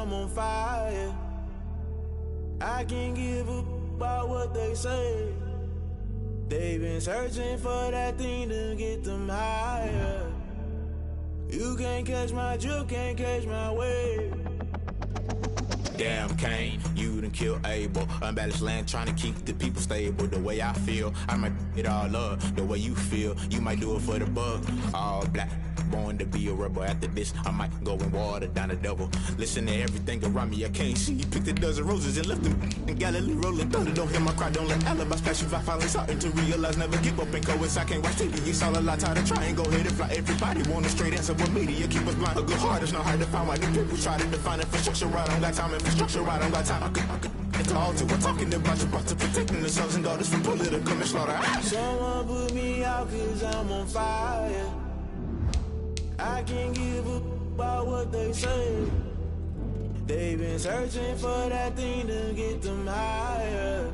I'm on fire. I can't give up about what they say. They've been searching for that thing to get them higher. You can't catch my drift, can't catch my wave. Damn, Kane, you done killed Abel. Unbalanced land, trying to keep the people stable. The way I feel, I might it all up. The way you feel, you might do it for the bug. All black, born to be a rebel. After this, I might go and water down the devil. Listen to everything around me, I can't see. Picked a dozen roses and left them in Galilee rolling thunder. Don't hear my cry, don't let alibis pass you. I finally starting to realize, never give up and coincide. Can't watch TV, it's all a lot. Tired of trying, go ahead and fly. Everybody want a straight answer, but media keep us blind. A good heart is not hard to find. Why the people try to define infrastructure right? I don't got time. Infrastructure right, I don't got time. I could it's all to we're talking about you, about to protecting the sons and daughters from political and slaughter. Someone put me out cause I'm on fire. I can't give up about what they say. They've been searching for that thing to get them higher.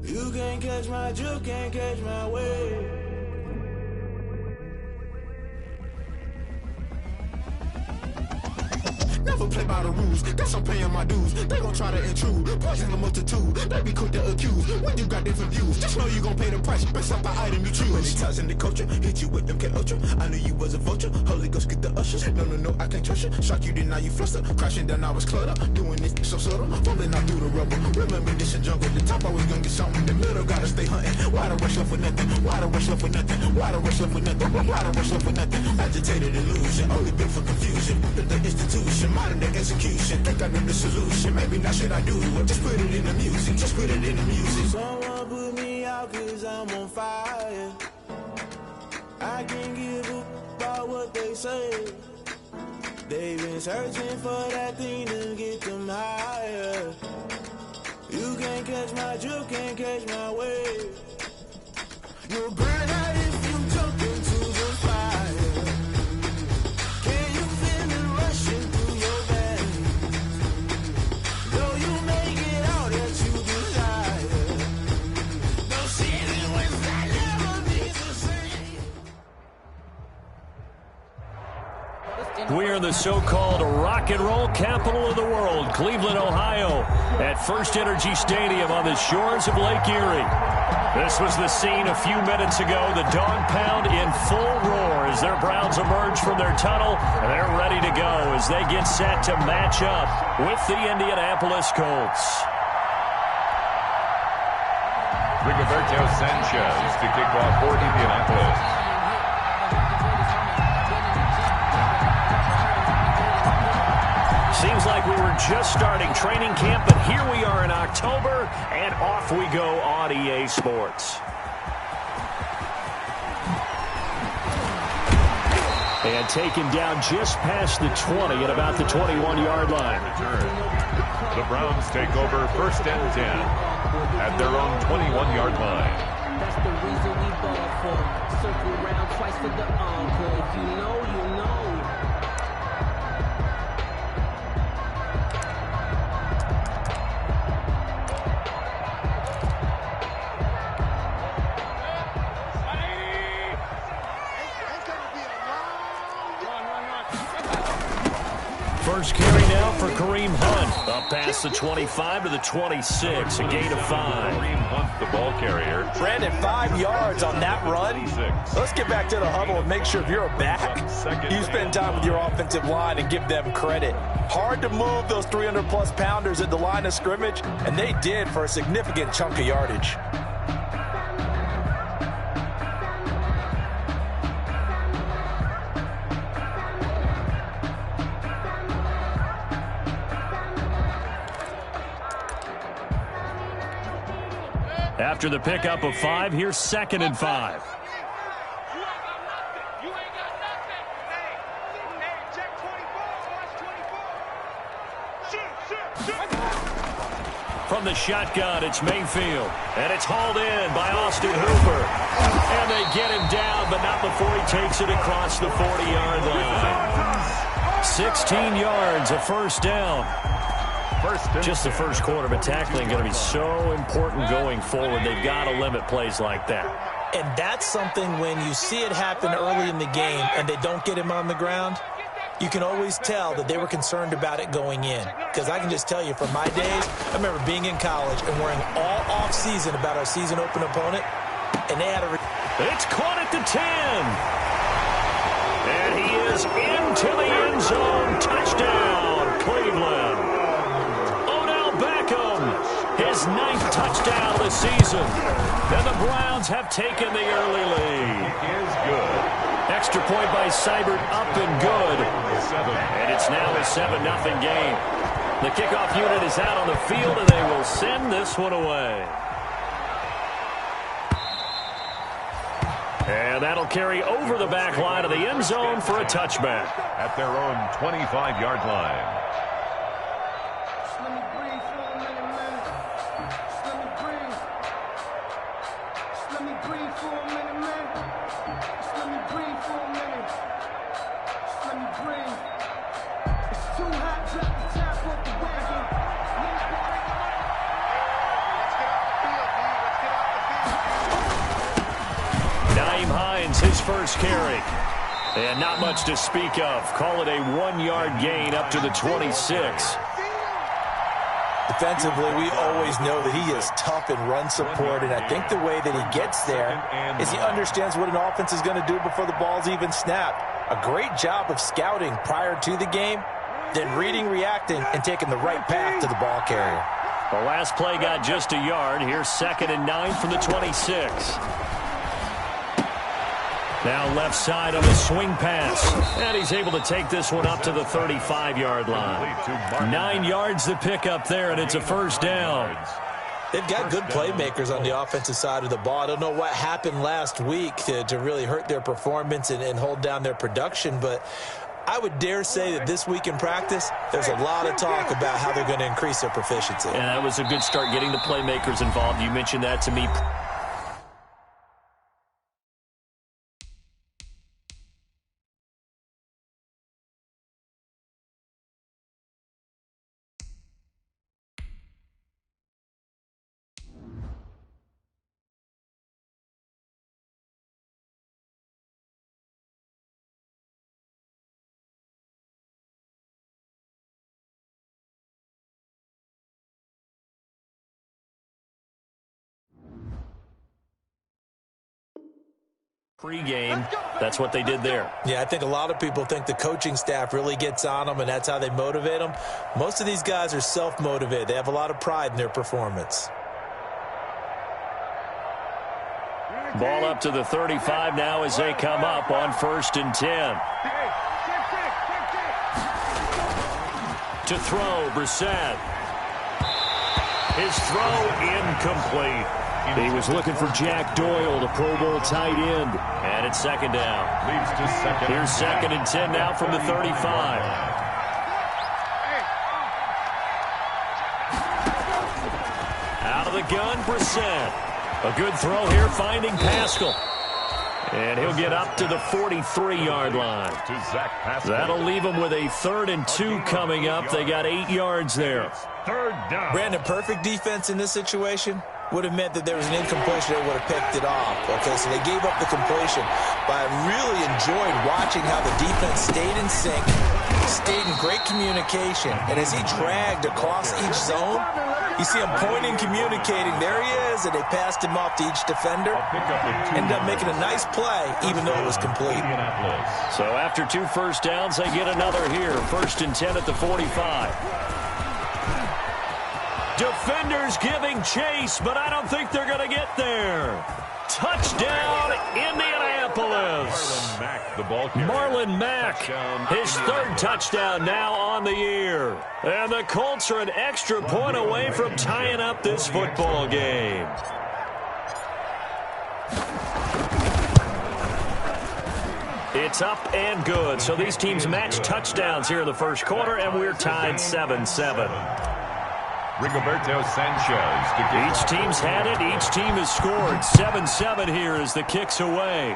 You can't catch my drift, can't catch my wave. Never play by the rules, guess I'm paying my dues. They gon' try to intrude, poison the multitude. They be quick to accuse, when you got different views. Just know you gon' pay the price, based off the item you choose. Many times in the culture, hit you with them K-Ultra. I knew you was a vulture, Holy Ghost get the ushers. No, I can't trust you. Shock you, then now you fluster. Crashing down, I was cluttered. Doing this so subtle, falling out through the rubble. Remember this a jungle, the top always gonna get something. The middle gotta stay hunting. Why the rush left for nothing? Why the rush left for nothing? Why the rush left for nothing? Why the rush left for nothing? Agitated illusion, only built for confusion. The institution, modern day execution. Think I know the solution. Maybe not should I do it? Just put it in the music. Just put it in the music. Someone put me out cause I'm on fire. I can't give up about what they say. They've been searching for that thing to get them higher. You can't catch my drift, can't catch my wave. You'll burn out if you jump into the fire. Can you feel it rushing through your veins? Though you make it out that you desire. No city was that never be the same. We are the so-called rock and roll capital of the world, Cleveland, Ohio, at First Energy Stadium on the shores of Lake Erie. This was the scene a few minutes ago. The dog pound in full roar as their Browns emerge from their tunnel, and they're ready to go as they get set to match up with the Indianapolis Colts. Rigoberto Sanchez to kick off for Indianapolis. Seems like we were just starting training camp, but here we are in October, and off we go on EA Sports. And taken down just past the 20 at about the 21-yard line. Return. The Browns take over 1st and 10 at their own 21-yard line. That's the reason we ball for. Circle around twice for the encore. If you know, you know. First carry now for Kareem Hunt. Up past the 25 to the 26, a gain of 5. Kareem Hunt, the ball carrier. Brandon, 5 yards on that run. Let's get back to the huddle and make sure if you're a back, you spend time with your offensive line and give them credit. Hard to move those 300-plus pounders at the line of scrimmage, and they did for a significant chunk of yardage. After the pickup of 5, here's 2nd and 5. From the shotgun, it's Mayfield. And it's hauled in by Austin Hooper. And they get him down, but not before he takes it across the 40-yard line. 16 yards, a first down. Just the first quarter, but tackling going to be so important going forward. They've got to limit plays like that. And that's something when you see it happen early in the game and they don't get him on the ground, you can always tell that they were concerned about it going in. Because I can just tell you from my days, I remember being in college and worrying all off-season about our season open opponent, and they had a... It's caught at the 10. And he is into the end zone. Touchdown, Cleveland. Odell Beckham, his 9th touchdown of the season. And the Browns have taken the early lead. It is good. Extra point by Seibert, up and good. And it's now a 7-0 game. The kickoff unit is out on the field, and they will send this one away. And that'll carry over the back line of the end zone for a touchback. At their own 25-yard line. His first carry. And not much to speak of. Call it a 1-yard gain up to the 26. Defensively, we always know that he is tough in run support, and I think the way that he gets there is he understands what an offense is going to do before the ball's even snapped. A great job of scouting prior to the game, then reading, reacting, and taking the right path to the ball carrier. The last play got just a yard. Here's 2nd and 9 from the 26. Now left side on the swing pass. And he's able to take this one up to the 35-yard line. 9 yards to pick up there, and it's a first down. They've got good playmakers on the offensive side of the ball. I don't know what happened last week to really hurt their performance and hold down their production, but I would dare say that this week in practice, there's a lot of talk about how they're going to increase their proficiency. And that was a good start getting the playmakers involved. You mentioned that to me. Pre-game, that's what they did there. Yeah, I think a lot of people think the coaching staff really gets on them, and that's how they motivate them. Most of these guys are self-motivated. They have a lot of pride in their performance. Ball up to the 35 now as they come up on 1st and 10. To throw, Brissett. His throw incomplete. He was looking for Jack Doyle, the Pro Bowl tight end. And it's 2nd down. Leads to second. Here's 2nd and 10 now from the 35. Out of the gun, Brissett. A good throw here, finding Pascal. And he'll get up to the 43-yard line. That'll leave him with a 3rd and 2 coming up. They got 8 yards there. 3rd down. Brandon, perfect defense in this situation would have meant that there was an incompletion that would have picked it off. Okay, so they gave up the completion. But I really enjoyed watching how the defense stayed in sync, stayed in great communication, and as he dragged across each zone, you see him pointing, communicating. There he is, and they passed him off to each defender. Ended up making a nice play, even though it was complete. So after 2 first downs, they get another here. 1st and 10 at the 45. Defenders giving chase, but I don't think they're going to get there. Touchdown, Indianapolis. Marlon Mack, his 3rd touchdown now on the year. And the Colts are an extra point away from tying up this football game. It's up and good. So these teams match touchdowns here in the first quarter, and we're tied 7-7. Rigoberto Sanchez. Each team's had it. Each team has scored. 7-7 here as the kick's away.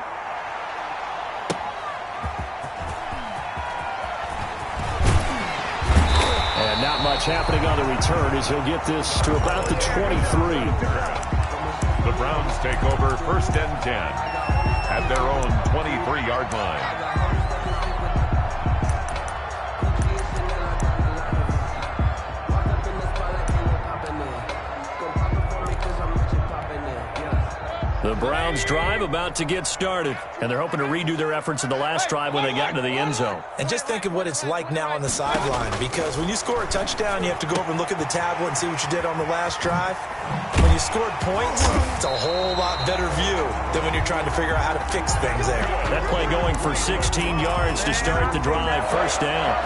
And not much happening on the return as he'll get this to about the 23. The Browns take over 1st and 10 at their own 23-yard line. Browns drive about to get started. And they're hoping to redo their efforts in the last drive when they got into the end zone. And just think of what it's like now on the sideline, because when you score a touchdown, you have to go over and look at the tablet and see what you did on the last drive. When you scored points, it's a whole lot better view than when you're trying to figure out how to fix things there. That play going for 16 yards to start the drive, first down.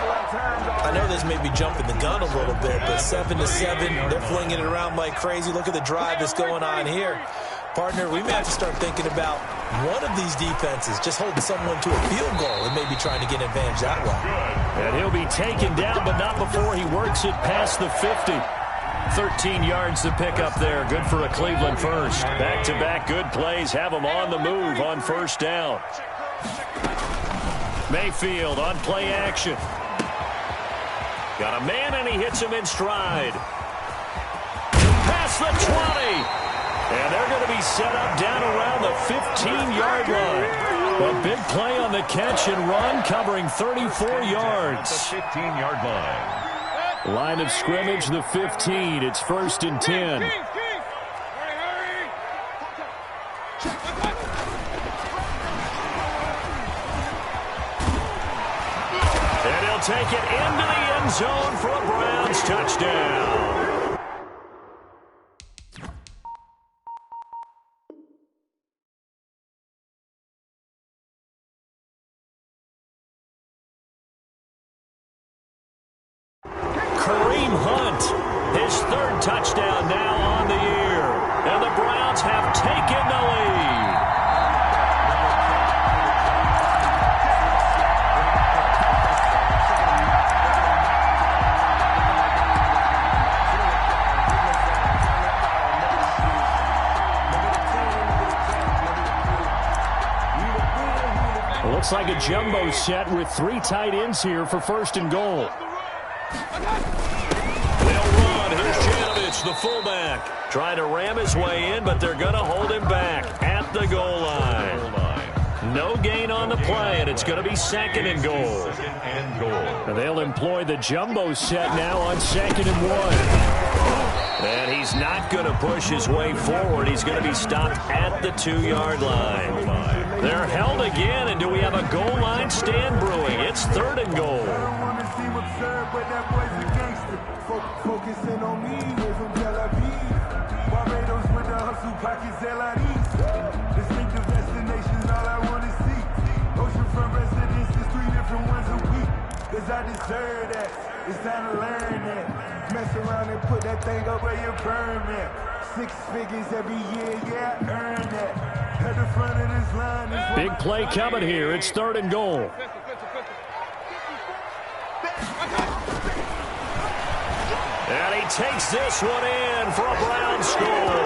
I know this may be jumping the gun a little bit, but 7-7, they're flinging it around like crazy. Look at the drive that's going on here. Partner, we may have to start thinking about one of these defenses just holding someone to a field goal and maybe trying to get an advantage that way. And he'll be taken down, but not before he works it past the 50. 13 yards to pick up there. Good for a Cleveland first. Back-to-back good plays have him on the move on first down. Mayfield on play action. Got a man, and he hits him in stride. Past the 20. And they're going to be set up down around the 15-yard line. A big play on the catch and run, covering 34 yards. The 15-yard line. Line of scrimmage, the 15. It's 1st and 10. And he'll take it into the end zone for a Browns touchdown. His third touchdown now on the year. And the Browns have taken the lead. It looks like a jumbo set with 3 tight ends here for 1st and goal. The fullback trying to ram his way in, but they're going to hold him back at the goal line. No gain on the play, and it's going to be 2nd and goal. And they'll employ the jumbo set now on 2nd and 1. And he's not going to push his way forward. He's going to be stopped at the 2-yard line. They're held again, and do we have a goal line stand brewing? It's 3rd and goal. Focusing on me, we're from Tel Aviv. Barbados with the hustle pockets, LID. Distinctive destinations, all I want to see. Oceanfront residences, 3 different ones a week. Cause I deserve that, it's time to learn that. Mess around and put that thing up where your permit. 6 figures every year, yeah, I earn that. At the front of this line is big play coming here, it's 3rd and goal. And he takes this one in for a Browns score.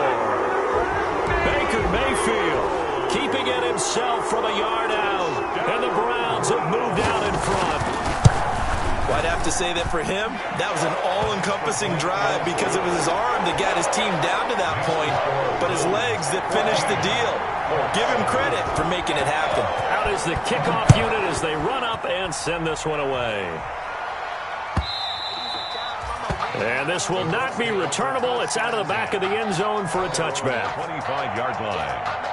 Baker Mayfield keeping it himself from a yard out. And the Browns have moved out in front. Well, I'd have to say that for him, that was an all-encompassing drive because it was his arm that got his team down to that point, but his legs that finished the deal. Give him credit for making it happen. Out is the kickoff unit as they run up and send this one away. And this will not be returnable. It's out of the back of the end zone for a touchback. 25-yard line.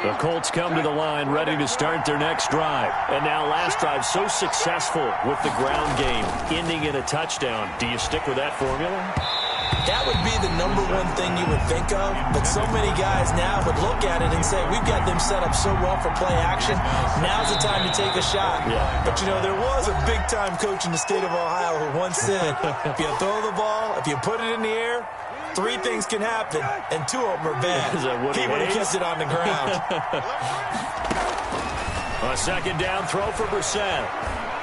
The Colts come to the line ready to start their next drive. And now last drive so successful with the ground game, ending in a touchdown. Do you stick with that formula? That would be the number one thing you would think of, but so many guys now would look at it and say, we've got them set up so well for play action, now's the time to take a shot. Yeah. But, you know, there was a big-time coach in the state of Ohio who once said, if you throw the ball, if you put it in the air, 3 things can happen, and 2 of them are bad. He would have kept it on the ground. A 2nd down throw for Brissett.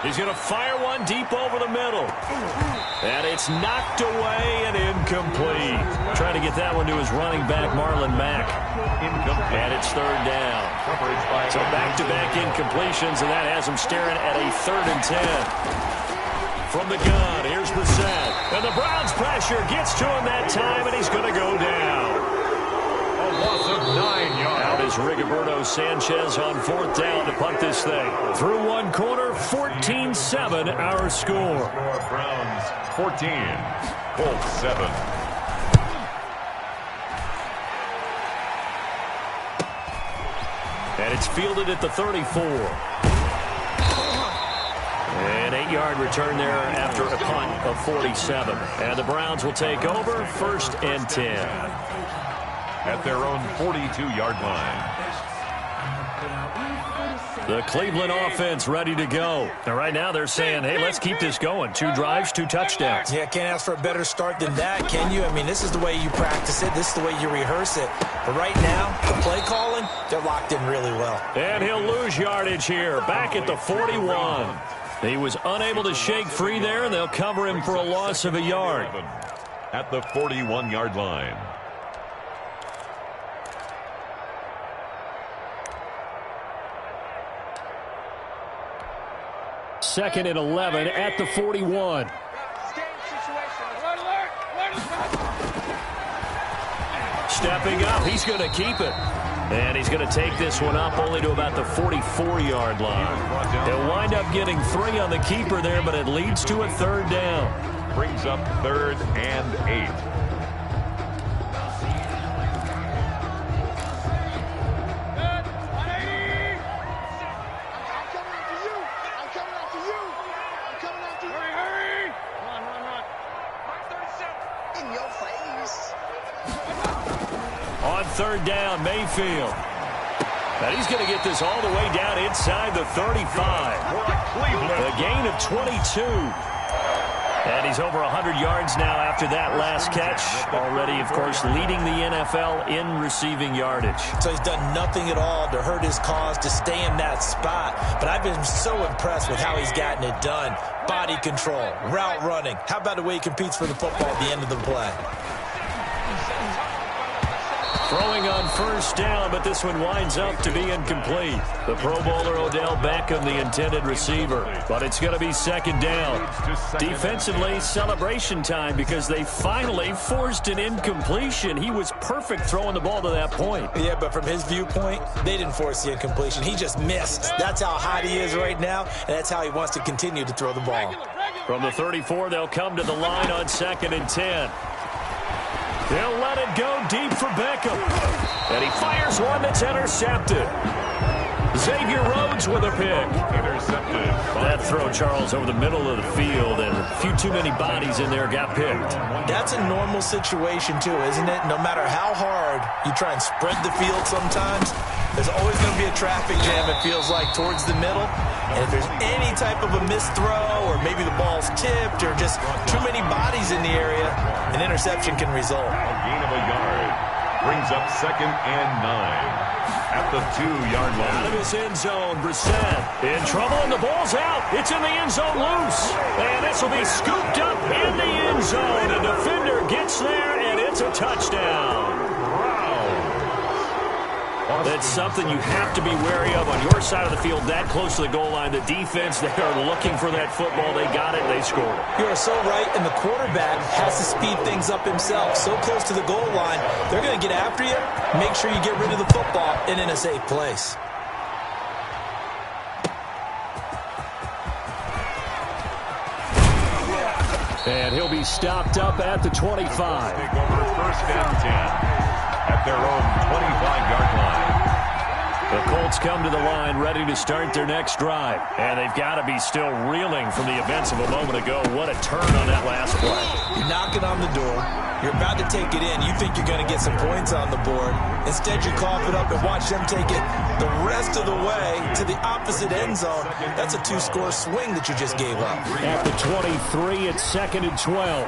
He's going to fire one deep over the middle. And it's knocked away and incomplete. Trying to get that one to his running back, Marlon Mack. And it's 3rd down. So back-to-back incompletions, and that has him staring at a 3rd and 10. From the gun, here's Brissett. And the Browns pressure gets to him that time, and he's going to go down. A loss of 9 yards. Out is Rigoberto Sanchez on 4th down to punt this thing. Through one corner, 14-7 our score. Browns 14, Colts 7. And it's fielded at the 34. An 8-yard return there after a punt of 47. And the Browns will take over, 1st and 10. At their own 42-yard line. The Cleveland offense ready to go. And right now they're saying, hey, let's keep this going. 2 drives, 2 touchdowns. Yeah, can't ask for a better start than that, can you? I mean, this is the way you practice it. This is the way you rehearse it. But right now, the play calling, they're locked in really well. And he'll lose yardage here, back at the 41. He was unable to shake free there, and they'll cover him for a loss of a yard. At the 41-yard line. Second and 11 at the 41. Stepping up, he's going to keep it. And he's going to take this one up only to about the 44-yard line. He'll wind up getting 3 on the keeper there, but it leads to a 3rd down. Brings up 3rd and 8. On 3rd down, Mayfield. And he's going to get this all the way down inside the 35. A gain of 22. And he's over 100 yards now after that last catch. Already, of course, leading the NFL in receiving yardage. So he's done nothing at all to hurt his cause, to stay in that spot. But I've been so impressed with how he's gotten it done. Body control, route running. How about the way he competes for the football at the end of the play? Throwing on 1st down, but this one winds up to be incomplete. The Pro Bowler Odell Beckham, the intended receiver. But it's going to be 2nd down. Defensively, celebration time because they finally forced an incompletion. He was perfect throwing the ball to that point. Yeah, but from his viewpoint, they didn't force the incompletion. He just missed. That's how hot he is right now, and that's how he wants to continue to throw the ball. From the 34, they'll come to the line on 2nd and 10. They'll let it go deep for Beckham. And he fires one that's intercepted. Xavier Rhodes with a pick. Intercepted. That throw, Charles, over the middle of the field, and a few too many bodies in there got picked. That's a normal situation, too, isn't it? No matter how hard you try and spread the field sometimes, there's always going to be a traffic jam, it feels like, towards the middle. And if there's any type of a missed throw, or maybe the ball's tipped, or just too many bodies in the area, an interception can result. A gain of a yard. Brings up 2nd and 9. At the 2-yard line. Out of his end zone, Brissett in trouble, and the ball's out. It's in the end zone loose. And this will be scooped up in the end zone. A defender gets there, and it's a touchdown. That's something you have to be wary of on your side of the field, that close to the goal line. The defense, they are looking for that football. They got it. They scored. You are so right, and the quarterback has to speed things up himself. So close to the goal line, they're going to get after you. Make sure you get rid of the football and in a safe place. And he'll be stopped up at the 25. Take over 1st and 10 at their own 25-yard line. The Colts come to the line ready to start their next drive. And they've got to be still reeling from the events of a moment ago. What a turn on that last play. You're knocking on the door. You're about to take it in. You think you're going to get some points on the board. Instead, you cough it up and watch them take it the rest of the way to the opposite end zone. That's a 2-score swing that you just gave up. At the 23, it's 2nd and 12.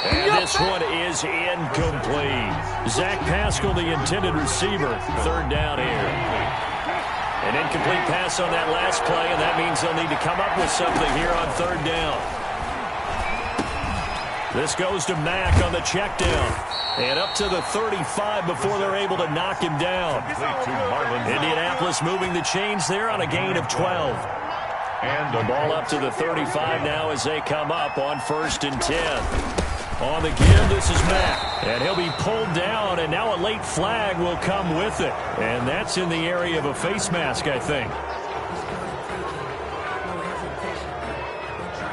And this one is incomplete. Zach Pascal, the intended receiver. 3rd down here. An incomplete pass on that last play, and that means they'll need to come up with something here on 3rd down. This goes to Mack on the check down. And up to the 35 before they're able to knock him down. Indianapolis moving the chains there on a gain of 12. And the ball up to the 35 now as they come up on 1st and 10. On the give, this is Mack. And he'll be pulled down, and now a late flag will come with it. And that's in the area of a face mask, I think.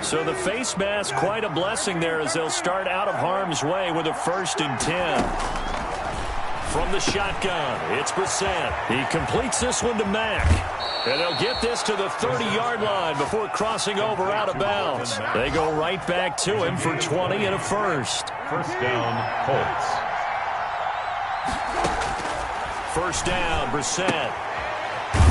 So the face mask, quite a blessing there as they'll start out of harm's way with a 1st and 10. From the shotgun, it's Brissett. He completes this one to Mack. And they'll get this to the 30-yard line before crossing over out of bounds. They go right back to him for 20 and a first. First down, Colts. First down, Brissett.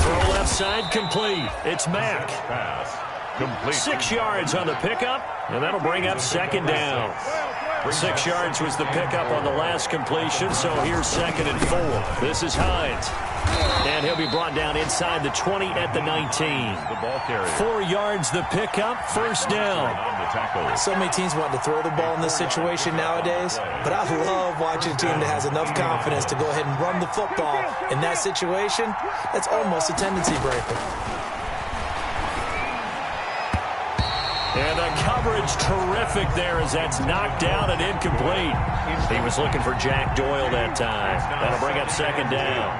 Throw left side, complete. It's Mack. Pass. Complete. 6 yards on the pickup, and that'll bring up second down. 6 yards was the pickup on the last completion, so here's 2nd and 4. This is Hines. And he'll be brought down inside the 20 at the 19. The ball carrier. 4 yards the pickup, first down. So many teams want to throw the ball in this situation nowadays, but I love watching a team that has enough confidence to go ahead and run the football. In that situation, that's almost a tendency breaker. And the coverage terrific there as that's knocked down and incomplete. He was looking for Jack Doyle that time. That'll bring up second down.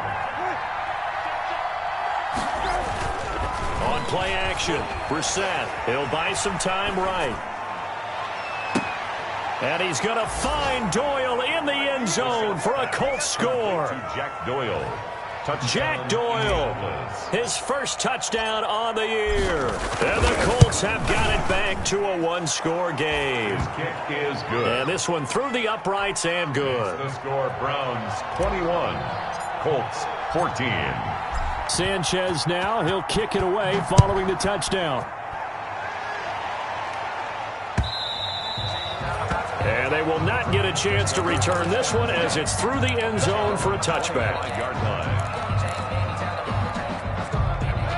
On play action, Brissett. He'll buy some time right. And he's going to find Doyle in the end zone for a Colts score. Jack Doyle. Jack Doyle, his first touchdown on the year. And the Colts have got it back to a one-score game. His kick is good. And this one through the uprights and good. The score, Browns 21, Colts 14. Sanchez now, he'll kick it away following the touchdown. And they will not get a chance to return this one as it's through the end zone for a touchback. Yard line.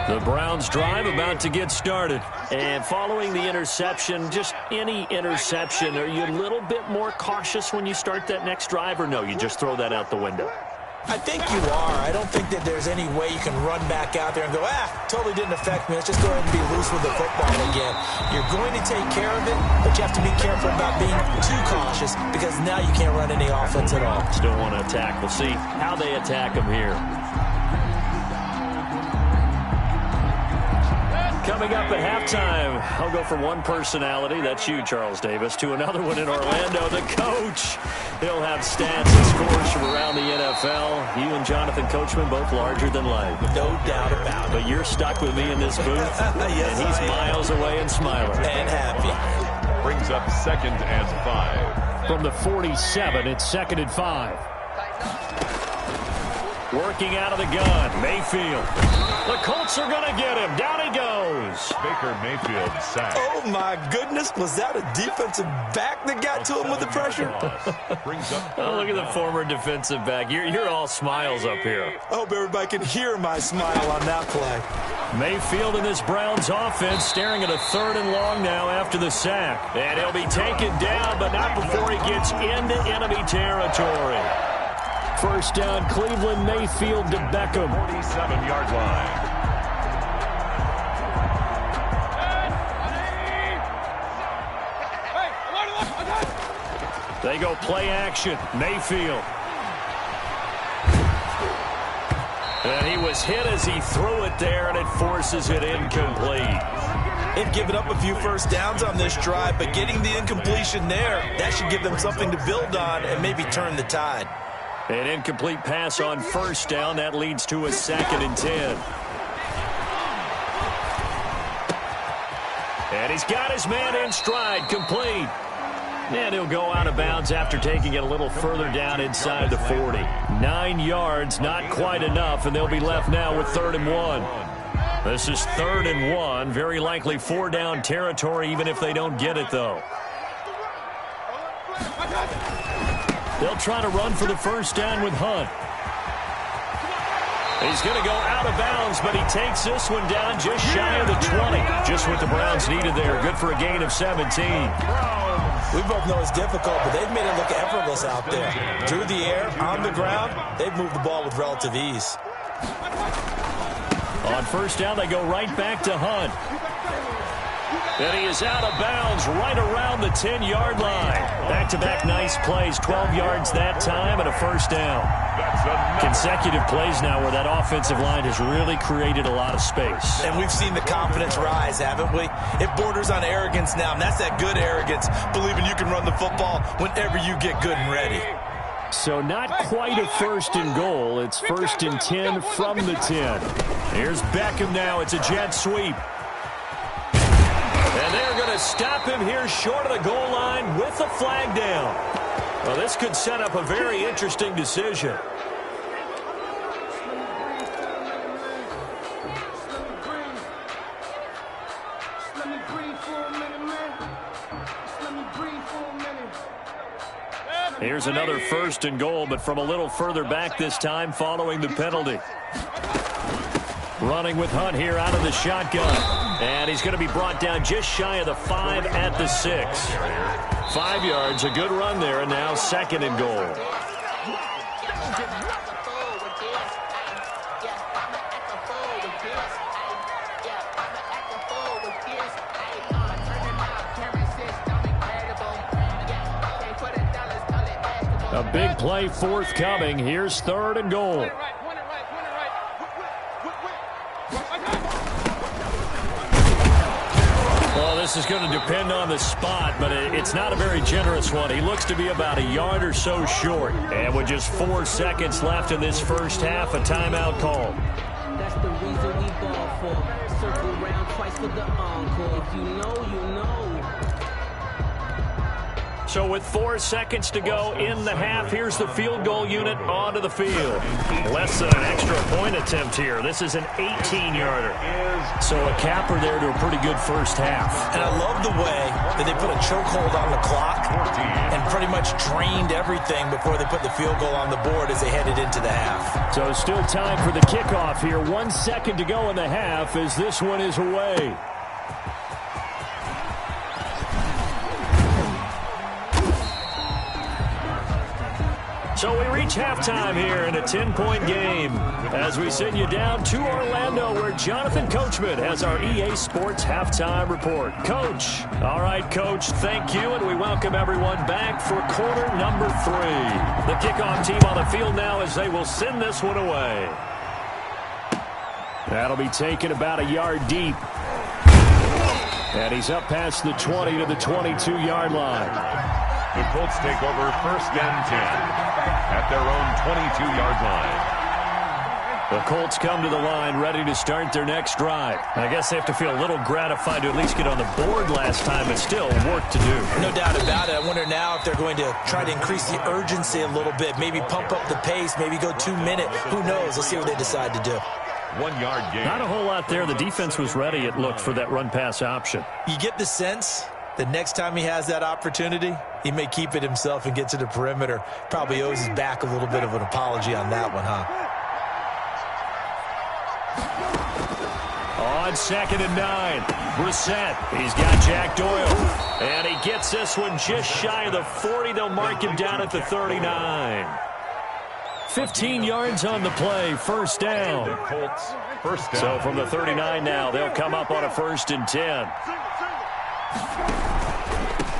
The Browns drive about to get started. And following the interception, just any interception, are you a little bit more cautious when you start that next drive, or no, you just throw that out the window? I think you are. I don't think that there's any way you can run back out there and go, totally didn't affect me. Let's just go ahead and be loose with the football again. You're going to take care of it, but you have to be careful about being too cautious because now you can't run any offense at all. Still want to attack. We'll see how they attack them here. Coming up at halftime, I'll go from one personality, that's you, Charles Davis, to another one in Orlando, the coach. He'll have stats and scores from around the NFL. You and Jonathan Coachman, both larger than life. No doubt about it. But you're stuck with me in this booth, yes, and he's miles away and smiling. And happy. Brings up 2nd and 5. From the 47, it's 2nd and 5. Working out of the gun, Mayfield. The Colts are going to get him. Down he goes. Baker Mayfield sacked. Oh, my goodness. Was that a defensive back that got to him with the pressure? Oh, look at the former defensive back. You're all smiles up here. I hope everybody can hear my smile on that play. Mayfield in this Browns offense staring at a 3rd and long now after the sack. And he'll be taken down, but not before he gets into enemy territory. First down, Cleveland, Mayfield to Beckham. 47-yard line. They go play action, Mayfield. And he was hit as he threw it there, and it forces it incomplete. They've given up a few first downs on this drive, but getting the incompletion there, that should give them something to build on and maybe turn the tide. An incomplete pass on first down. That leads to a 2nd and 10. And he's got his man in stride, complete. And he'll go out of bounds after taking it a little further down inside the 40. 9 yards, not quite enough, and they'll be left now with 3rd and 1. This is 3rd and 1. Very likely 4-down territory, even if they don't get it, though. They'll try to run for the first down with Hunt. He's going to go out of bounds, but he takes this one down just shy of the 20. Just what the Browns needed there. Good for a gain of 17. We both know it's difficult, but they've made it look effortless out there. Through the air, on the ground, they've moved the ball with relative ease. On first down, they go right back to Hunt. And he is out of bounds right around the 10-yard line. Back-to-back nice plays, 12 yards that time and a first down. Consecutive plays now where that offensive line has really created a lot of space. And we've seen the confidence rise, haven't we? It borders on arrogance now, and that's that good arrogance, believing you can run the football whenever you get good and ready. So not quite a 1st and goal. It's 1st and 10 from the 10. Here's Beckham now. It's a jet sweep. And they're going to stop him here short of the goal line with the flag down. Well, this could set up a very interesting decision. Here's another 1st and goal, but from a little further back this time following the penalty. Running with Hunt here out of the shotgun. And he's going to be brought down just shy of the 5 at the 6. 5 yards, a good run there, and now 2nd and goal. A big play forthcoming. Here's 3rd and goal. Well, this is going to depend on the spot, but it's not a very generous one. He looks to be about a yard or so short. And with just 4 seconds left in this first half, a timeout call. That's the reason we ball for. Circle around twice for the encore. If you know, you know. So with 4 seconds to go in the half, here's the field goal unit onto the field. Less than an extra point attempt here. This is an 18-yarder. So a capper there to a pretty good first half. And I love the way that they put a chokehold on the clock and pretty much drained everything before they put the field goal on the board as they headed into the half. So still time for the kickoff here. 1 second to go in the half as this one is away. So we reach halftime here in a 10-point game as we send you down to Orlando where Jonathan Coachman has our EA Sports Halftime Report. Coach. All right, Coach, thank you, and we welcome everyone back for quarter number 3. The kickoff team on the field now as they will send this one away. That'll be taken about a yard deep. And he's up past the 20 to the 22-yard line. The Colts take over 1st and 10 at their own 22-yard line. The Colts come to the line ready to start their next drive. I guess they have to feel a little gratified to at least get on the board last time, but still work to do. No doubt about it. I wonder now if they're going to try to increase the urgency a little bit, maybe pump up the pace, maybe go 2 minute. Who knows? Let's see what they decide to do. 1 yard gain. Not a whole lot there. The defense was ready, it looked, for that run-pass option. You get the sense the next time he has that opportunity, he may keep it himself and get to the perimeter. Probably owes his back a little bit of an apology on that one, huh? On 2nd and 9, Brissett. He's got Jack Doyle. And he gets this one just shy of the 40. They'll mark him down at the 39. 15 yards on the play, 1st down. The Colts, 1st down. So from the 39 now, they'll come up on a 1st and 10.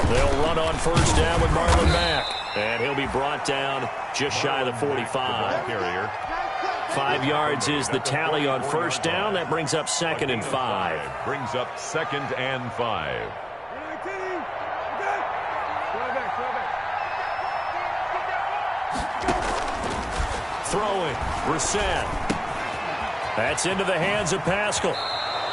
They'll run on 1st down with Marlon Mack. And he'll be brought down just shy of the 45. 5 yards is the tally on 1st down. That brings up 2nd and 5. Brings up 2nd and 5. Throwing, Brissett. That's into the hands of Pascal.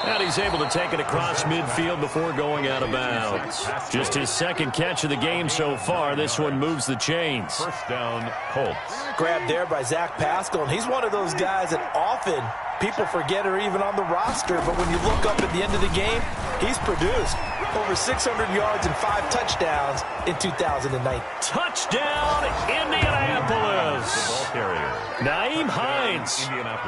And he's able to take it across midfield before going out of bounds. Just his 2nd catch of the game so far. This one moves the chains. 1st down, Colts. Grabbed there by Zach Pascal, and he's one of those guys that often people forget are even on the roster, but when you look up at the end of the game, he's produced over 600 yards and 5 touchdowns in 2009. Touchdown, Indianapolis. Naeem Hines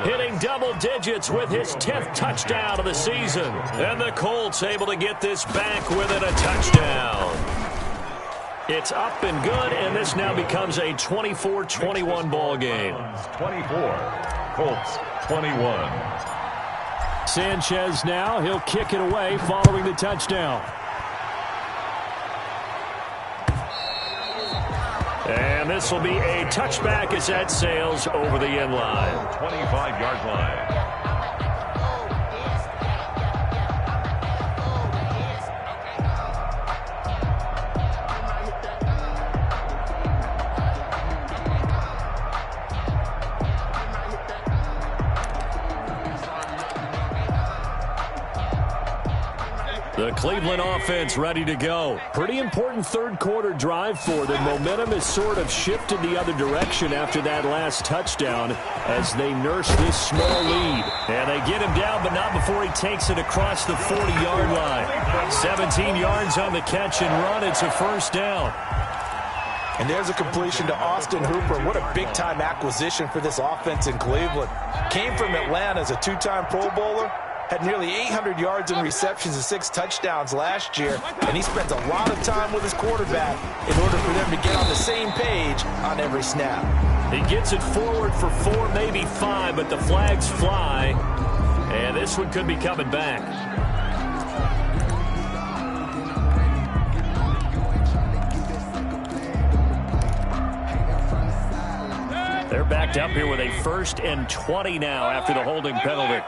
hitting double digits with his 10th touchdown of the season. And the Colts able to get this back within a touchdown. It's up and good, and this now becomes a 24-21 ball game. 24, Colts 21. Sanchez now, he'll kick it away following the touchdown. And this will be a touchback as that sails over the end line. 25-yard line. The Cleveland offense ready to go. Pretty important third quarter drive for them. Momentum has sort of shifted the other direction after that last touchdown as they nurse this small lead. And they get him down, but not before he takes it across the 40-yard line. 17 yards on the catch and run. It's a first down. And there's a completion to Austin Hooper. What a big-time acquisition for this offense in Cleveland. Came from Atlanta as a two-time Pro Bowler. Had nearly 800 yards in receptions and 6 touchdowns last year. And he spends a lot of time with his quarterback in order for them to get on the same page on every snap. He gets it forward for 4, maybe 5, but the flags fly. And this one could be coming back. They're backed up here with a 1st and 20 now after the holding penalty.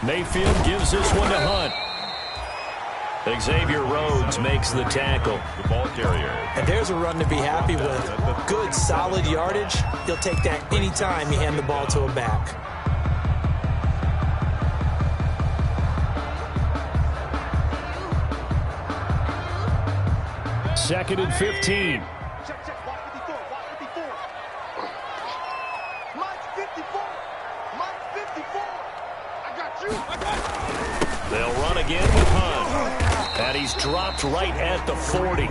Mayfield gives this one to Hunt. Xavier Rhodes makes the tackle. The ball carrier. And there's a run to be happy with. Good, solid yardage. You'll take that anytime you hand the ball to a back. Second and 15. They'll run again with Hunt. And he's dropped right at the 40.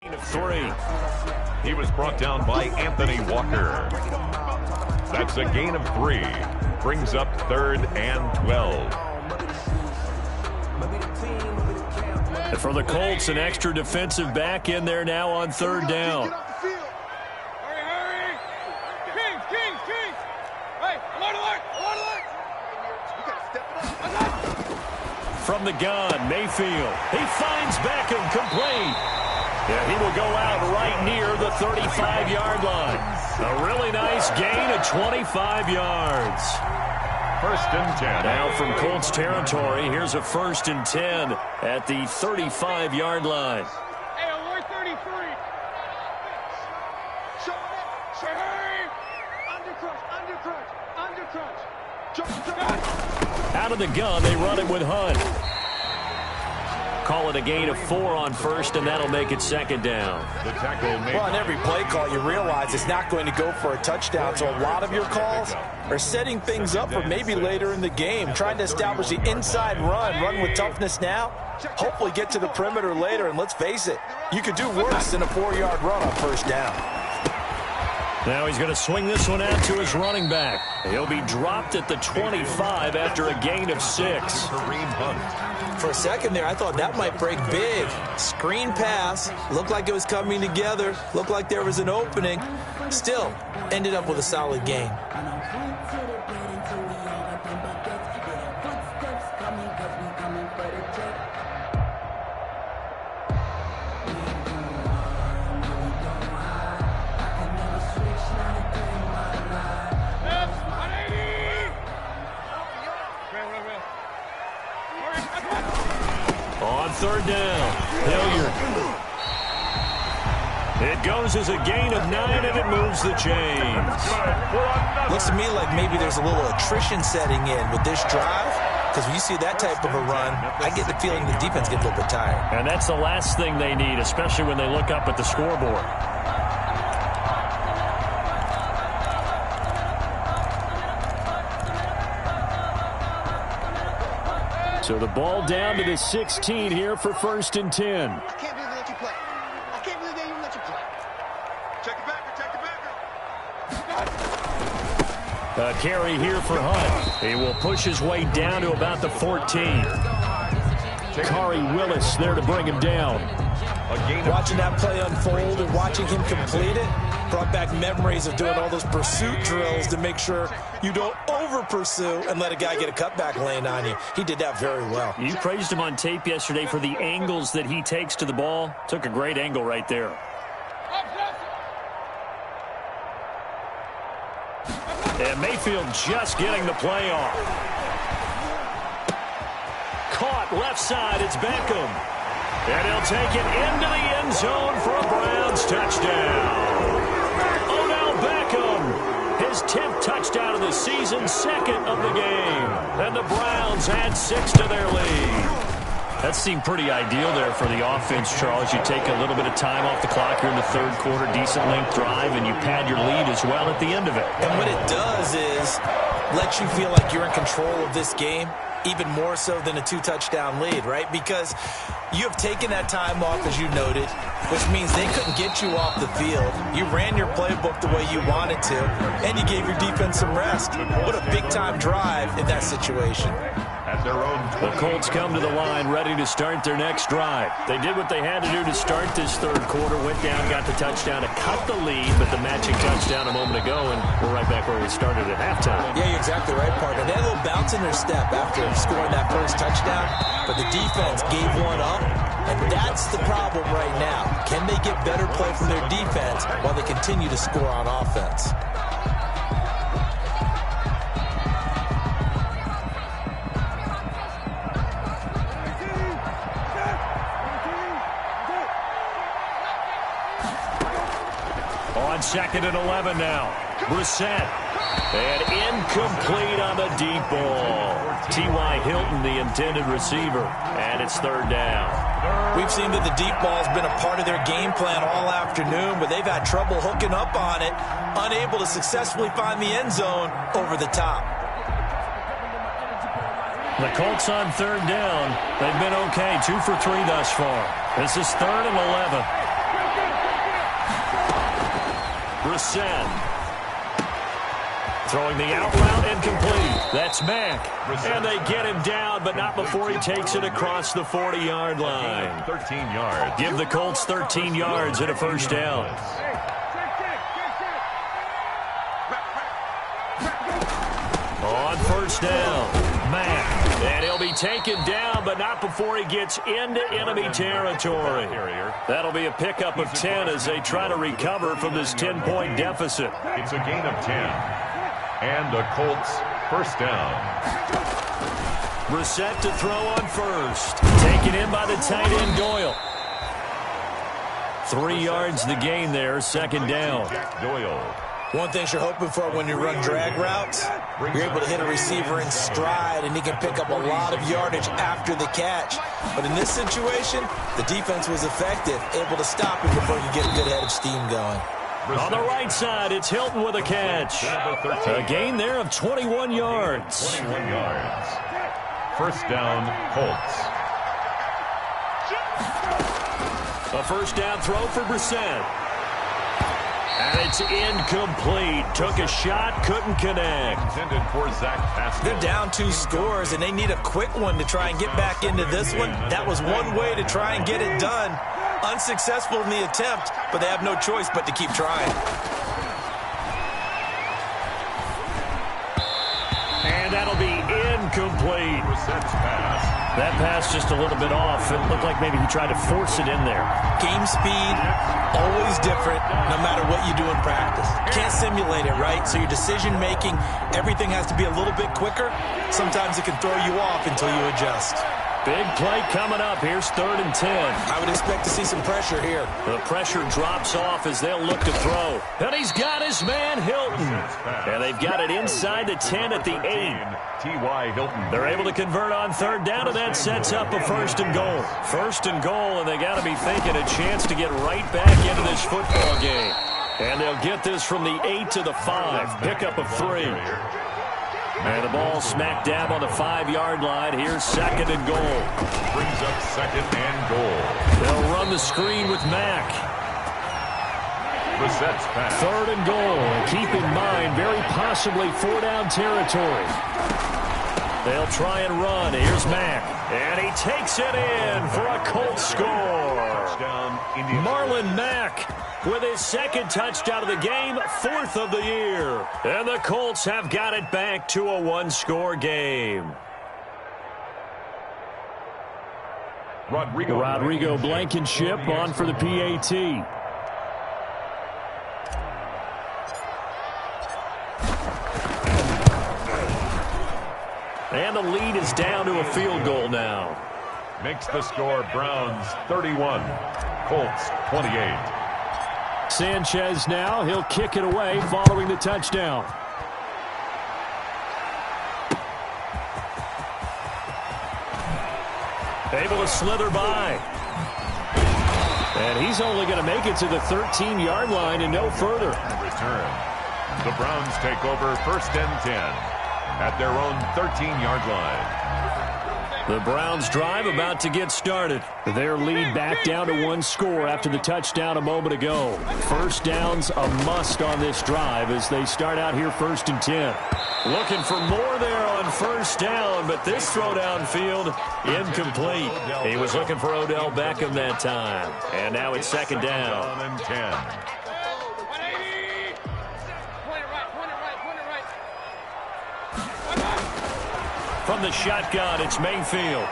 Of 3. He was brought down by Anthony Walker. That's a gain of 3. Brings up 3rd and 12. And for the Colts, an extra defensive back in there now on 3rd down. From the gun, Mayfield. He finds Beckham complete. Yeah, he will go out right near the 35-yard line. A really nice gain of 25 yards. 1st and 10. Now from Colts territory, here's a 1st and 10 at the 35-yard line. Hey, avoid 33. Undercrunch. Out of the gun, they run it with Hunt. Call it a gain of 4 on 1st, and that'll make it 2nd down. The tackle made. Well, on every play call, you realize it's not going to go for a touchdown, so a lot of your calls are setting things up for maybe later in the game, trying to establish the inside run with toughness now, hopefully get to the perimeter later, and let's face it, you could do worse than a 4-yard run on 1st down. Now he's going to swing this one out to his running back. He'll be dropped at the 25 after a gain of 6. Kareem Hunt. For a second there, I thought that might break big. Screen pass. Looked like it was coming together. Looked like there was an opening. Still, ended up with a solid gain. On 3rd down, Hilliard. It goes as a gain of 9, and it moves the chains. Looks to me like maybe there's a little attrition setting in with this drive, because when you see that type of a run, I get the feeling the defense gets a little bit tired. And that's the last thing they need, especially when they look up at the scoreboard. So the ball down to the 16 here for 1st and 10. I can't believe they let you play. I can't believe they even let you play. Check it back. Check it back. A carry here for Hunt. He will push his way down to about the 14. Kari Willis there to bring him down. Watching that play unfold and watching him complete it brought back memories of doing all those pursuit drills to make sure you don't over-pursue and let a guy get a cutback lane on you. He did that very well. You praised him on tape yesterday for the angles that he takes to the ball. Took a great angle right there. And Mayfield just getting the play off. Caught left side. It's Beckham. And he'll take it into the end zone for a Browns touchdown. Odell Beckham, his 10th touchdown of the season, 2nd of the game. And the Browns add 6 to their lead. That seemed pretty ideal there for the offense, Charles. You take a little bit of time off the clock here in the third quarter, decent length drive, and you pad your lead as well at the end of it. And what it does is let you feel like you're in control of this game, even more so than a 2-touchdown lead, right? Because you have taken that time off, as you noted, which means they couldn't get you off the field. You ran your playbook the way you wanted to, and you gave your defense some rest. What a big-time drive in that situation. At their own the Colts come to the line ready to start their next drive. They did what they had to do to start this third quarter, went down, got the touchdown to cut the lead, but the matching touchdown a moment ago, and we're right back where we started at halftime. Yeah, you're exactly right, partner. They had a little bounce in their step after scoring that first touchdown, but the defense gave one up, and that's the problem right now. Can they get better play from their defense while they continue to score on offense? On 2nd and 11 now. Brissett. And incomplete on the deep ball. T.Y. Hilton, the intended receiver. And it's 3rd down. We've seen that the deep ball's been a part of their game plan all afternoon, but they've had trouble hooking up on it, unable to successfully find the end zone over the top. The Colts on 3rd down. They've been okay. 2 for 3 thus far. This is 3rd and 11. Brissett. Throwing the out route incomplete. That's Mack. And they get him down, but not before he takes it across the 40-yard line. 13 yards. Give the Colts 13 yards and a first down. On 1st down, Mack. And he'll be taken down, but not before he gets into enemy territory. That'll be a pickup of 10 as they try to recover from this 10-point deficit. It's a gain of 10. And a Colts first down. Brissett to throw on 1st. Taken in by the tight end Doyle. 3 yards the gain there, 2nd down. Doyle. One thing you're hoping for when you run drag routes, you're able to hit a receiver in stride, and he can pick up a lot of yardage after the catch. But in this situation, the defense was effective, able to stop him before you get a good head of steam going. On the right side, it's Hilton with a catch. A gain there of 21 yards. 21 yards. First down, Colts. A first down throw for Brissett. And it's incomplete. Took a shot, couldn't connect. Intended for Zach Pascal. They're down 2 scores, and they need a quick one to try and get back into this one. That was one way to try and get it done. Unsuccessful in the attempt, but they have no choice but to keep trying. And that'll be incomplete. That pass just a little bit off. It looked like maybe he tried to force it in there. Game speed, always different, no matter what you do in practice. Can't simulate it, right? So your decision-making, everything has to be a little bit quicker. Sometimes it can throw you off until you adjust. Big play coming up. Here's 3rd and 10. I would expect to see some pressure here. The pressure drops off as they'll look to throw. And he's got his man, Hilton. And they've got it inside the 10 at the 8. T.Y. Hilton. They're able to convert on 3rd down, and that sets up a 1st and goal. 1st and goal, and they got to be thinking a chance to get right back into this football game. And they'll get this from the 8 to the 5. Pickup of 3. And the ball smack dab on the 5-yard line. Here's 2nd and goal. Brings up 2nd and goal. They'll run the screen with Mack. Brissett's pass. 3rd and goal. And keep in mind, very possibly 4-down territory. They'll try and run. Here's Mack. And he takes it in for a Colts score. Touchdown, Marlon Mack with his second touchdown of the game, fourth of the year. And the Colts have got it back to a one-score game. Rodrigo Blankenship on for the PAT. And the lead is down to a field goal now. Makes the score Browns 31, Colts 28. Sanchez now, he'll kick it away following the touchdown. Able to slither by. And he's only going to make it to the 13-yard line and no further. Return. The Browns take over 1st and 10 at their own 13-yard line. The Browns drive about to get started. Their lead back down to one score after the touchdown a moment ago. First down's a must on this drive as they start out here 1st and 10. Looking for more there on first down, but this throw downfield incomplete. He was looking for Odell Beckham that time. And now it's 2nd down. And 10. From the shotgun, it's Mayfield.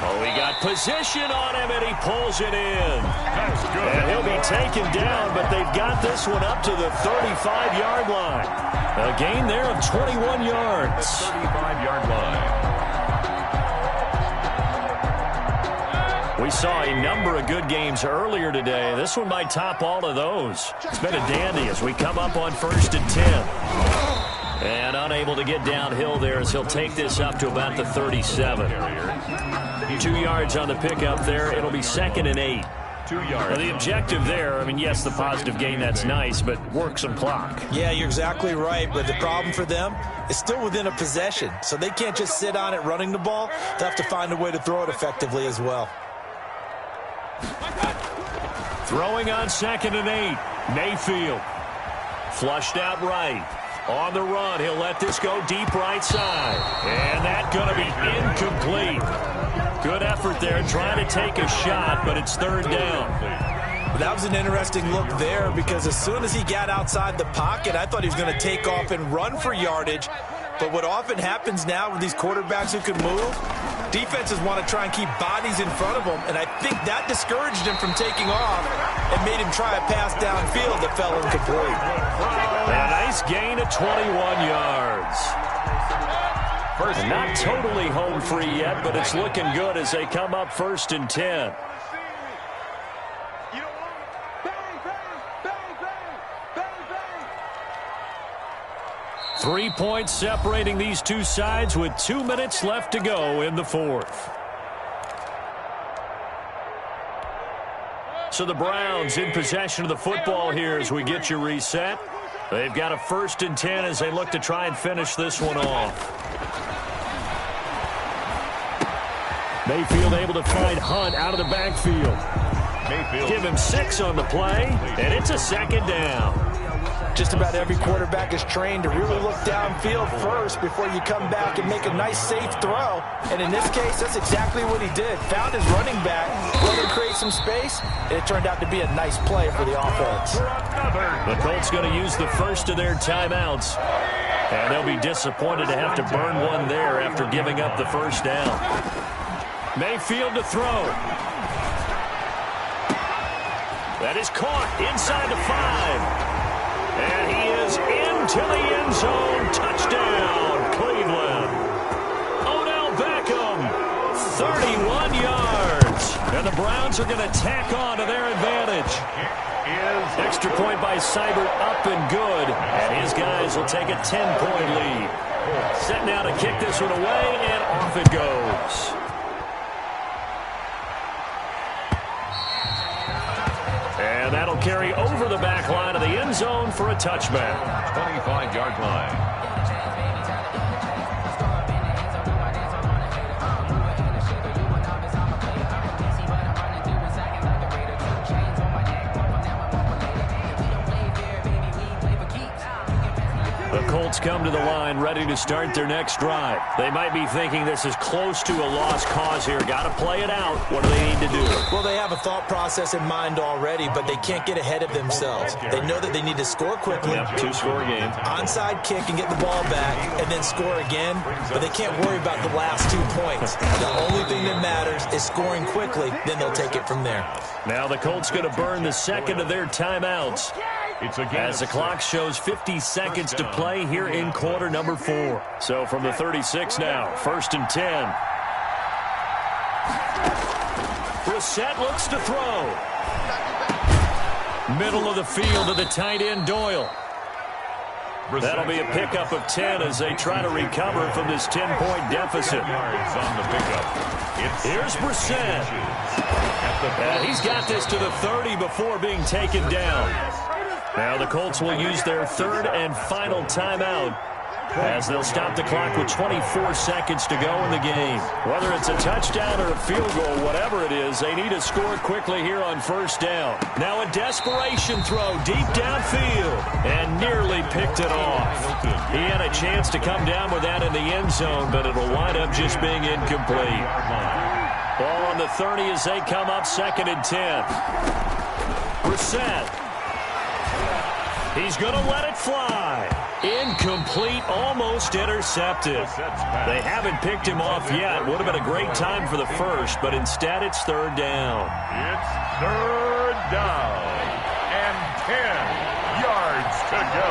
Oh, he got position on him, and he pulls it in. That's good. And he'll be taken down, but they've got this one up to the 35-yard line. A gain there of 21 yards. 35-yard line. We saw a number of good games earlier today. This one might top all of those. It's been a dandy as we come up on 1st and 10. And unable to get downhill there as he'll take this up to about the 37. 2 yards on the pickup there. It'll be 2nd and 8. 2 yards. Now the objective there, I mean, yes, the positive gain, that's nice, but work some clock. Yeah, you're exactly right, but the problem for them is still within a possession, so they can't just sit on it running the ball. They have to find a way to throw it effectively as well. Throwing on 2nd and 8. Mayfield. Flushed out right. On the run, he'll let this go deep right side. And that's going to be incomplete. Good effort there, trying to take a shot, but it's 3rd down. That was an interesting look there because as soon as he got outside the pocket, I thought he was going to take off and run for yardage. But what often happens now with these quarterbacks who can move, defenses want to try and keep bodies in front of them, and I think that discouraged him from taking off and made him try a pass downfield that fell incomplete. A nice gain of 21 yards. Not totally home free yet, but it's looking good as they come up 1st and 10. Three points separating these two sides with 2 minutes left to go in the 4th. So the Browns in possession of the football here as we get you reset. They've got a 1st and 10 as they look to try and finish this one off. Mayfield able to find Hunt out of the backfield. Mayfield. Give him 6 on the play, and it's a 2nd down. Just about every quarterback is trained to really look downfield first before you come back and make a nice, safe throw. And in this case, that's exactly what he did. Found his running back, let him create some space, and it turned out to be a nice play for the offense. The Colts going to use the first of their timeouts. And they'll be disappointed to have to burn one there after giving up the 1st down. Mayfield to throw. That is caught inside the 5. And he is into the end zone. Touchdown, Cleveland. Odell Beckham, 31 yards. And the Browns are going to tack on to their advantage. Extra point by Seibert up and good. And his guys will take a 10-point lead. Set now to kick this one away, and off it goes. And that'll carry over the back line of the end zone for a touchback. 25-yard line. The Colts Colts come to the line ready to start their next drive. They might be thinking this is close to a lost cause here. Got to play it out. What do they need to do? Well, they have a thought process in mind already, but they can't get ahead of themselves. They know that they need to score quickly. Yep, two-score game. Onside kick and get the ball back and then score again, but they can't worry about the last 2 points. The only thing that matters is scoring quickly, then they'll take it from there. Now the Colts going to burn the second of their timeouts as the clock shows 50 seconds to play here in quarter number 4. So from the 36 now, 1st and 10. Brissett looks to throw. Middle of the field to the tight end, Doyle. That'll be a pickup of 10 as they try to recover from this 10-point deficit. Here's Brissett. He's got this to the 30 before being taken down. Now the Colts will use their third and final timeout as they'll stop the clock with 24 seconds to go in the game. Whether it's a touchdown or a field goal, whatever it is, they need to score quickly here on first down. Now a desperation throw deep downfield and nearly picked it off. He had a chance to come down with that in the end zone, but it'll wind up just being incomplete. Ball on the 30 as they come up 2nd and 10. Brissett. He's going to let it fly. Incomplete, almost intercepted. They haven't picked him off yet. Would have been a great time for the first, but instead it's 3rd down. It's 3rd down and 10 yards to go.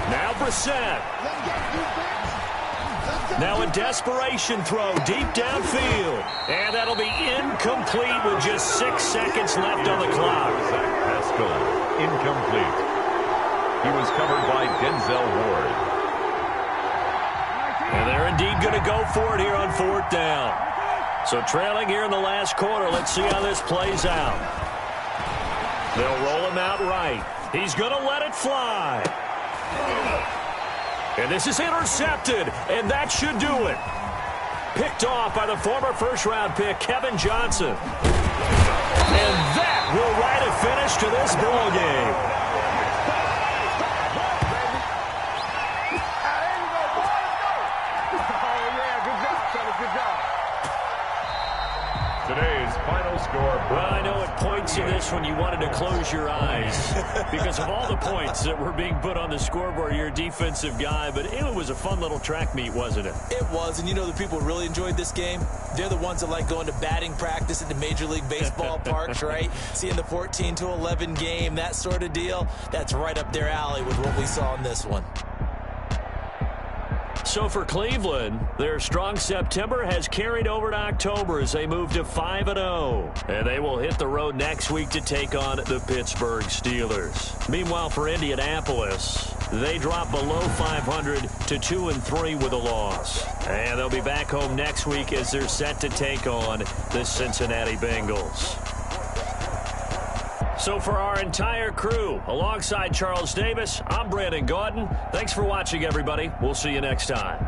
Now Brissett. Now a desperation throw deep downfield. And that'll be incomplete with just 6 seconds left on the clock. Pascal, incomplete. He was covered by Denzel Ward. And they're indeed going to go for it here on 4th down. So trailing here in the last quarter, let's see how this plays out. They'll roll him out right. He's going to let it fly. And this is intercepted, and that should do it. Picked off by the former first-round pick, Kevin Johnson. And that will write a finish to this ball game. Today's final score. Well, I know it points to this when you wanted to close your eyes because of all the points that were being put on the scoreboard. You're a defensive guy, but it was a fun little track meet, wasn't it? It was, and you know the people who really enjoyed this game? They're the ones that like going to batting practice at the Major League Baseball parks, right? Seeing the 14-11 game, that sort of deal. That's right up their alley with what we saw in this one. So for Cleveland, their strong September has carried over to October as they move to 5-0. And they will hit the road next week to take on the Pittsburgh Steelers. Meanwhile, for Indianapolis, they drop below 500 to 2-3 with a loss. And they'll be back home next week as they're set to take on the Cincinnati Bengals. So for our entire crew, alongside Charles Davis, I'm Brandon Gaudin. Thanks for watching, everybody. We'll see you next time.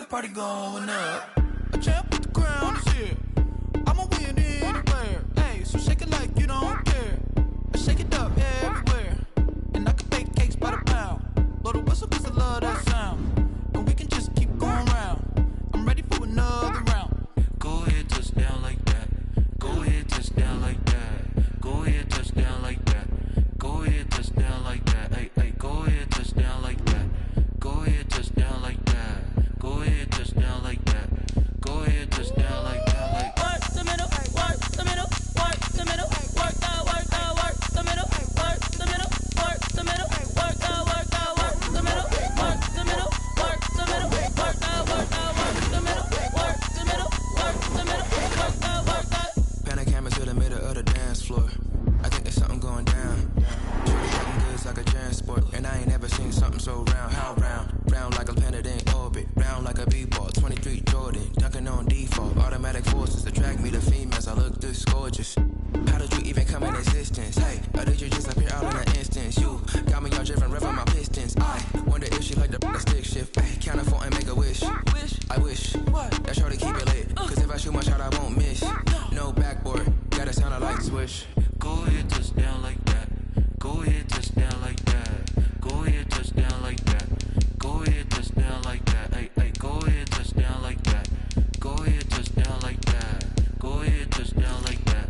Party going up. A champ with the is here. I'ma win anywhere. Hey, so shake it like you don't care. Shake it up everywhere. And I can bake cakes by the pound. Blow the whistle 'cause I love that sound. And we can just keep going round. I'm ready for another round. Go ahead, touch down like that. Go ahead, touch down like that. Go ahead, touch down like that. Go ahead, touch down like that. Hey, hey, go ahead, touch down like that. Go ahead, touch down like that. Go ahead, touch down like that. Go ahead, touch down like that. Like work the middle, work the middle, work the middle, work the middle, work the middle, work the middle, work the middle, work the middle, work the middle, work the middle, work the middle, work the middle, work the. Pan a camera to the middle of the dance floor. I think there's something going down. Shorty looking good like a transport, and I ain't never seen something so round. How round? Round like a planet in orbit, round like a b-ball. 23 Jordan, dunking on default. Automatic forces attract me to females. I look this gorgeous. How did you even come in existence? Hey, or did you just appear out in an instance? You got me all driven, revving my pistons. I wonder if she like the stick shift. Ay, count for and make a wish. I wish that shorty keep it lit. 'Cause if I shoot my shot, I won't miss. No backboard, gotta sound a like swish. Go ahead, touch down like that. Go ahead, touch down like that. Go ahead, touch down like that. Go ahead, touch down like that. Hey, hey, go ahead, touch down like that. Go ahead, touch down like that. Go ahead, touch down like that.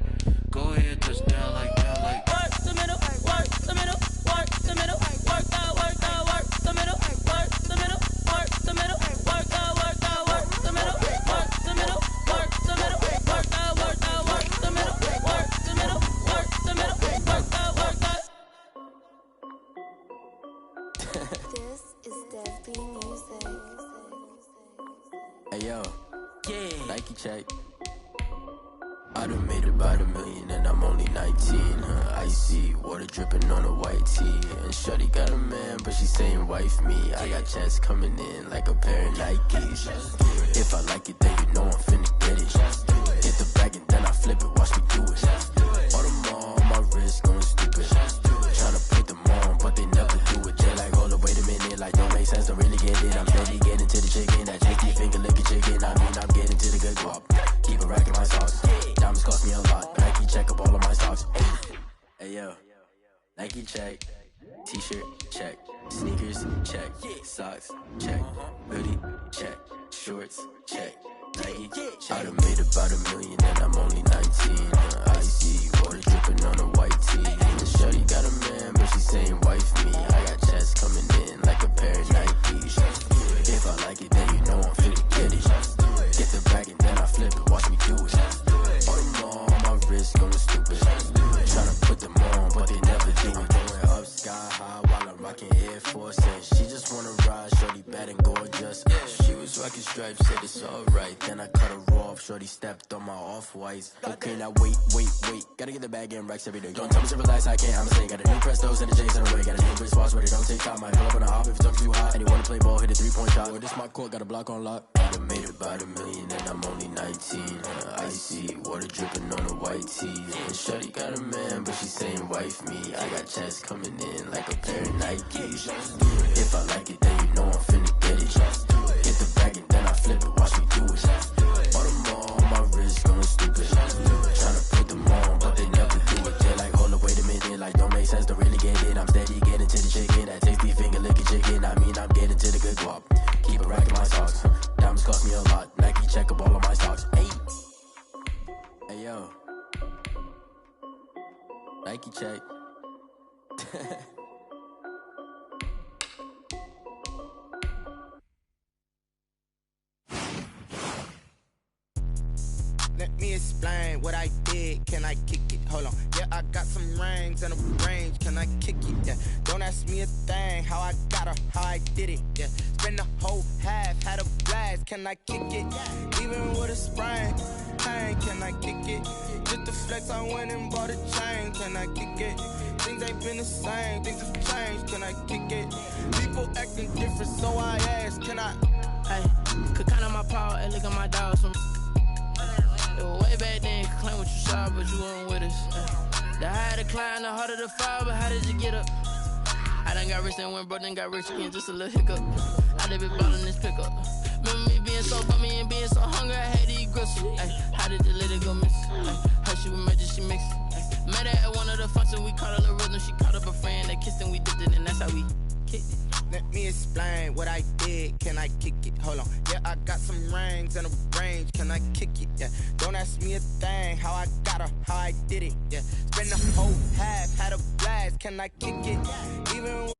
Go ahead, touch down like that. Like work the middle, work the middle, work the middle, work the middle, work the middle, work the middle, work the middle, work the middle, work the middle, work the middle, work the middle, work the middle, work the middle, work the middle, work the middle, work the. This is Deadly Music. Hey yo, yeah. Nike check. I done made about $1 million and I'm only 19. Icy water dripping on a white tee. And shorty got a man, but she saying wife me. I got checks coming in like a pair of Nikes. If I like it, then you know I'm finna get it. Hit the bag and then I flip it, watch me do it. All on my wrist going stupid. Tryna put them on, but they never do it. They're like, hold up, wait a minute, like don't make sense, don't really get it. I'm steady getting to the chicken, that chicky finger licking chicken. I mean, I'm getting to the good guap. Keep a rack in my socks. Diamonds cost me a lot. Nike check up all of my stocks. Hey yo, Nike check. T-shirt check. Sneakers check. Socks check. Hoodie check. Shorts check. Nike I done made about $1 million and I'm only 19. Icy water dripping on a white tee. And shorty got a man, but she saying wife me. I got checks coming in like a pair of Nikes. If I like it, then you know I'm finna get it. Get the bag and then I flip it, watch me do it. All my wrist going stupid. Tryna put them on, but they never do it. Going up sky high while I'm rocking Air Force. And she just wanna ride, shorty bad and gorgeous. She was rocking stripes, said it's alright. Then I cut her off, shorty stepped on my off-whites. Okay, now wait. Gotta get the bag and racks every day. Don't tell me to relax, I can't, I'ma say. Got a new Prestos and the J's in the way. Got a new Chris Foss, but it don't take time. I pull up on the hop if it's too hot. And you wanna play ball, hit a 3-point shot. Or this my court, got a block on lock. I done made about $1 million and I'm only 19. Icy water dripping on a white tee. And shorty got a man, but she saying wife me. I got checks coming in like a pair of Nikes. If I like it, then you know I'm finna get it. Hit the bag and then I flip it, watch me do it. All my wrist going stupid. Tryna put them on, but they never do it. They're like, hold up, wait a minute, like don't make sense, don't really get it. I'm steady getting to the chicken, that tasty finger licking chicken. I mean, I'm getting to the good guap. Keep a rack in my socks. Diamonds cost me a lot. Nike check up all of my stocks. Hey yo, Nike check. Let me explain what I did. Can I kick it? Hold on. Yeah, I got some rings and a range. Can I kick it? Yeah. Don't ask me a thing. How I got her, how I did it. Yeah. Spend the whole half, had a blast. Can I kick it? Even with a sprain. Hey, can I kick it? Just the flex, I went and bought a chain. Can I kick it? Things ain't been the same. Things have changed. Can I kick it? People acting different, so I ask. Can I? Hey, could count on my power and look at my dogs. Way back then, you could claim what you saw, but you weren't with us. The higher the climb, the harder the fall, but how did you get up? I done got rich and went broke, then got rich again, just a little hiccup. I done been ballin' this pickup. Remember me being so bummy and being so hungry, I had to eat gristle. Ay, how did the lady go miss? Her she was magic, she mixed. Met her at one of the functions, we caught a little rhythm. She caught up a friend, they kissed and we dipped it, and that's how we kicked it. Let me explain what I did. Can I kick it? Hold on. Yeah, I got some rings and a range. Can I kick it? Yeah. Don't ask me a thing. How I got her, how I did it. Yeah. Spend the whole half, had a blast. Can I kick it? Even